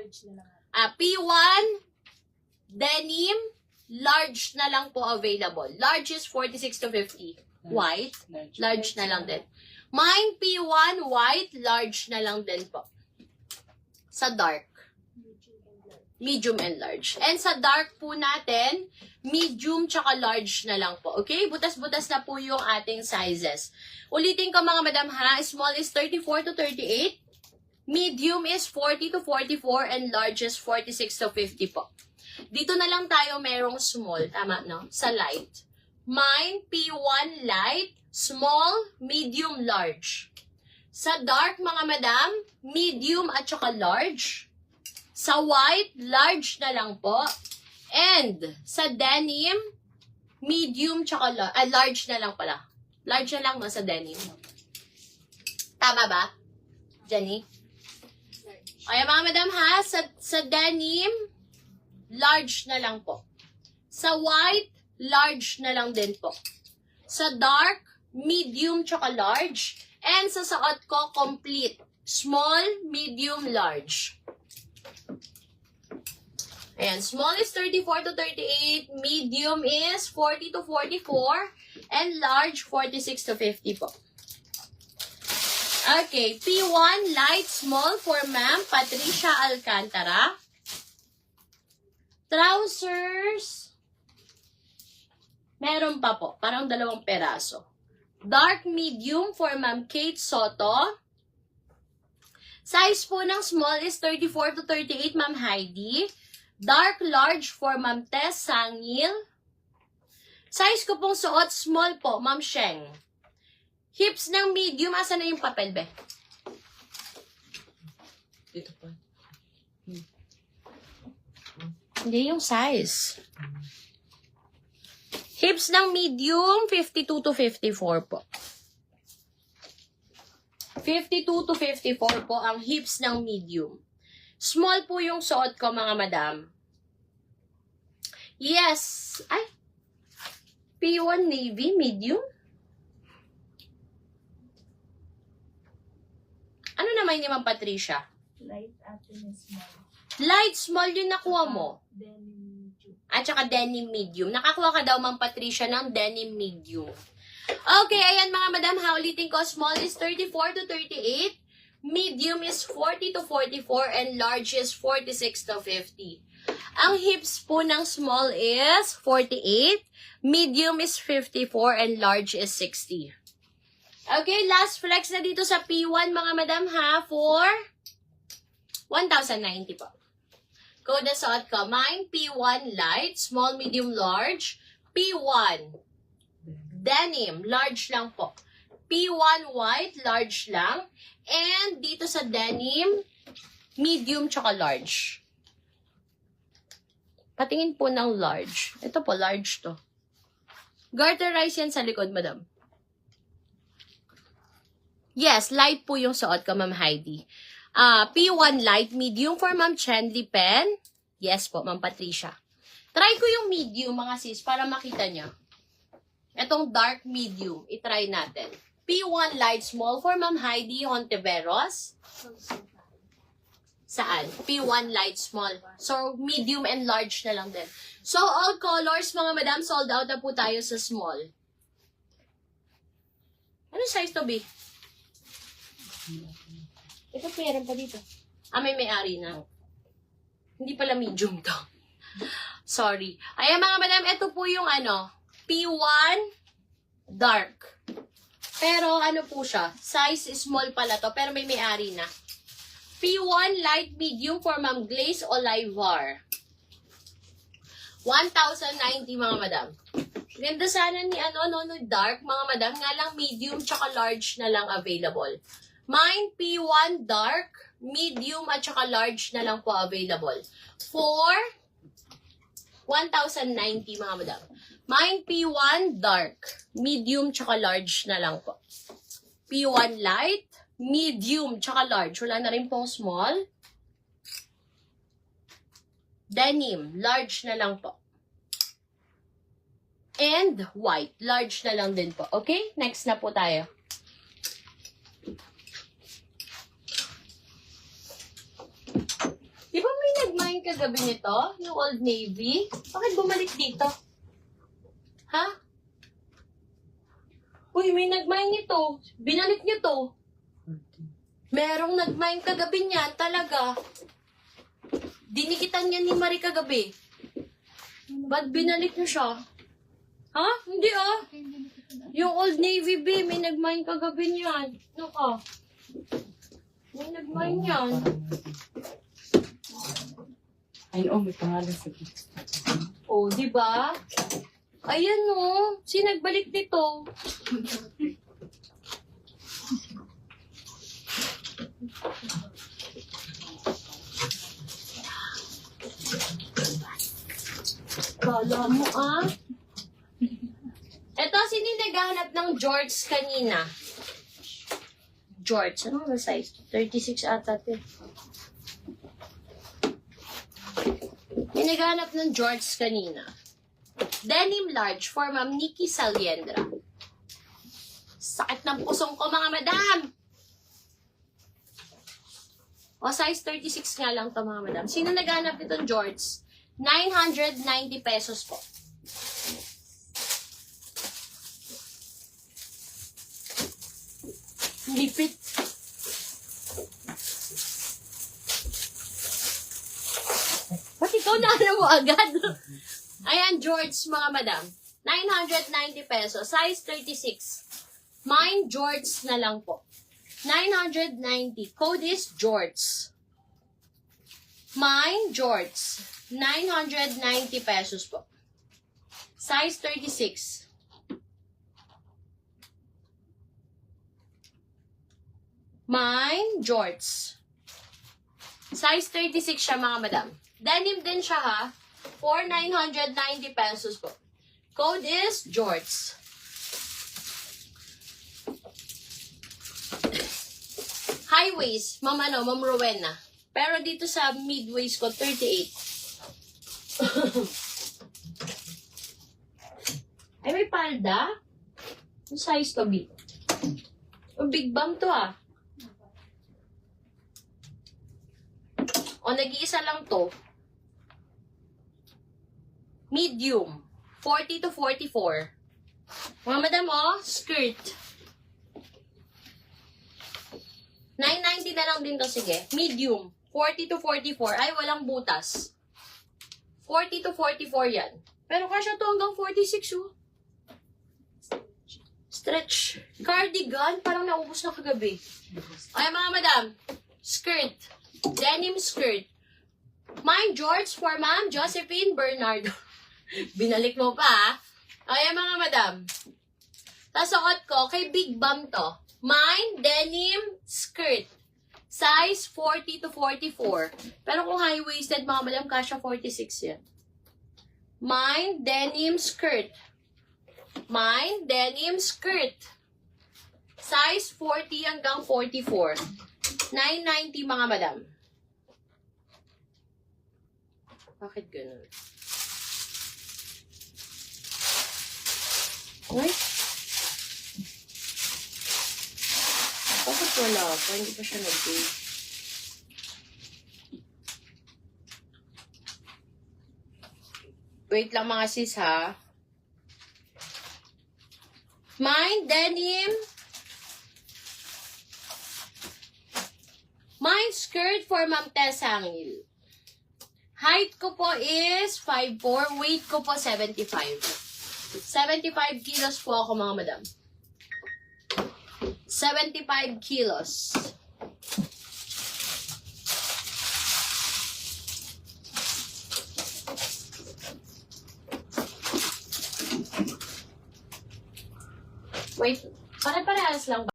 Large na lang. P1, denim, large na lang po available. Large is 46 to 50. White, large na lang din. Mine P1, white, large na lang din po. Sa dark. Medium and large. And sa dark po natin, medium tsaka large na lang po. Okay? Butas-butas na po yung ating sizes. Ulitin ko mga madam ha. Small is 34 to 38. Medium is 40 to 44. And large is 46 to 50 po. Dito na lang tayo merong small. Tama, no? Sa light. Mine, P1 light, small, medium, large. Sa dark, mga madam, medium at saka large. Sa white, large na lang po. And sa denim, medium tsaka large na lang pala. Large na lang no, sa denim. Tama ba, Jenny? Ay, mga madam ha, sa denim, large na lang po. Sa white, large na lang din po. Sa dark, medium tsaka large. And sa suot ko, complete. Small, medium, large. Ayan, small is 34 to 38. Medium is 40 to 44. And large, 46 to 50 po. Okay, P1, light, small for Ma'am Patricia Alcantara. Trousers, meron pa po, parang 2 peraso. Dark medium for Ma'am Kate Soto. Size po ng small is 34 to 38, Ma'am Heidi. Dark large for Ma'am Tess Sangil. Size ko pong suot, small po, Ma'am Sheng. Hips ng medium, asa na yung papel, be? Dito pa. Hindi yung size. Hips ng medium, 52 to 54 po. 52 to 54 po ang hips ng medium. Small po yung suot ko, mga madam. Yes. Ay. P1 navy, medium. Ano naman yung Ma'am Patricia? Light at small. Light, small yung nakuha mo. Denim medium. At saka denim medium. Nakakuha ka daw, Ma'am Patricia, ng denim medium. Okay, ayan mga madam, ha, ulitin ko. Small is 34 to 38. Medium is 40 to 44. And large is 46 to 50. Ang hips po ng small is 48. Medium is 54. And large is 60. Okay, last flex na dito sa P1, mga madam, ha, for 1,090 po. Code na suot ko. Mine, P1 light, small, medium, large. P1 denim, large lang po. P1 white, large lang. And dito sa denim, medium tsaka large. Patingin po ng large. Ito po, large to. Garterize yan sa likod, madam. Yes, light po yung suot ko, Ma'am Heidi. P1 light, medium for Ma'am Chenly Pen. Yes po, Ma'am Patricia. Try ko yung medium, mga sis, para makita niya. Itong dark medium, itry natin. P1 light, small for Ma'am Heidi Hontiveros. Saan? P1 light, small. So, medium and large na lang din. So, all colors, mga madam, sold out na po tayo sa small. Ano size to be? Ito, meron pa dito. May-ari na. Hindi pala medium to. Sorry. Ayan mga madam, ito po yung P1 dark. Pero ano po siya, size small pala to, pero may-ari na. P1 light medium for Ma'am Glaze Olivar. 1,090 mga madam. Ganda sana ni dark mga madam, nga lang medium tsaka large na lang available. Mine, P1 dark, medium, at saka large na lang po available. For 1,090 mga madam. Mine, P1 dark, medium, tsaka large na lang po. P1 light, medium, tsaka large. Wala na rin pong small. Denim, large na lang po. And white, large na lang din po. Okay? Next na po tayo. Di ba kagabi nito? Yung Old Navy? Bakit bumalik dito? Ha? Uy, may nagmine nito. Binalik niyo to. Merong nagmine kagabi niyan, talaga. Dinikitan niya ni Marie kagabi. Ba't binalik niyo siya? Ha? Hindi ah. Yung Old Navy B, may nagmine kagabi niyan. Ano ka? May nagmine yan. Ay, may pangalan sa gift. Oh, di ba? Ayan oh. Sinagbalik dito. Kala mo ah. Eto, sino yung naghahanap ng George kanina? George, ano ba size? 36 ata ito. May naghahanap ng George kanina. Denim large for Ma'am Nikki Saliendra. Sakit ng pusong ko mga madam! O size 36 nga lang to mga madam. Sino naghahanap nitong George? 990 pesos po. Lipit. Ba't ikaw na mo agad? Ayan, George, mga madam. 990 pesos. Size 36. Mine, George na lang po. 990. Code is George. Mine, George. 990 pesos po. Size 36. Mine, George. Size 36 siya, mga madam. Denim din siya, ha? For 990 pesos po. Code is George. High waist, Ma'am Rowena. Pero dito sa mid waist ko, 38. Ay, may palda? Yung size to, big. O, big bum to, ah. O, nag-iisa lang to. Medium. 40 to 44. Mga madam, oh, skirt. 990 na lang din to, sige. Medium. 40 to 44. Ay, walang butas. 40 to 44 yan. Pero kasya to hanggang 46, oh. Stretch. Cardigan. Parang naubos na kagabi. Ay, mga madam. Skirt. Denim skirt. Mine, George, for Ma'am Josephine Bernardo. Binalik mo pa, ha? Ayan, mga madam. Tasukot ko, kay Big Bum to. Mine, denim skirt. Size 40 to 44. Pero kung high-waisted, mga madam, kasya 46 yan. Mine, denim skirt. Mine, denim skirt. Size 40 hanggang 44. 990, mga madam. Bakit ganun? Ay? Bakit wala pa? Hindi pa siya nag-pay. Wait lang mga sis, ha? Mine, denim. Mine, skirt for Ma'am Tess Hangil. Height ko po is 5'4". Weight ko po 75. 75 kilos po ako, mga madam. 75 kilos. Wait, pare-parehas lang ba?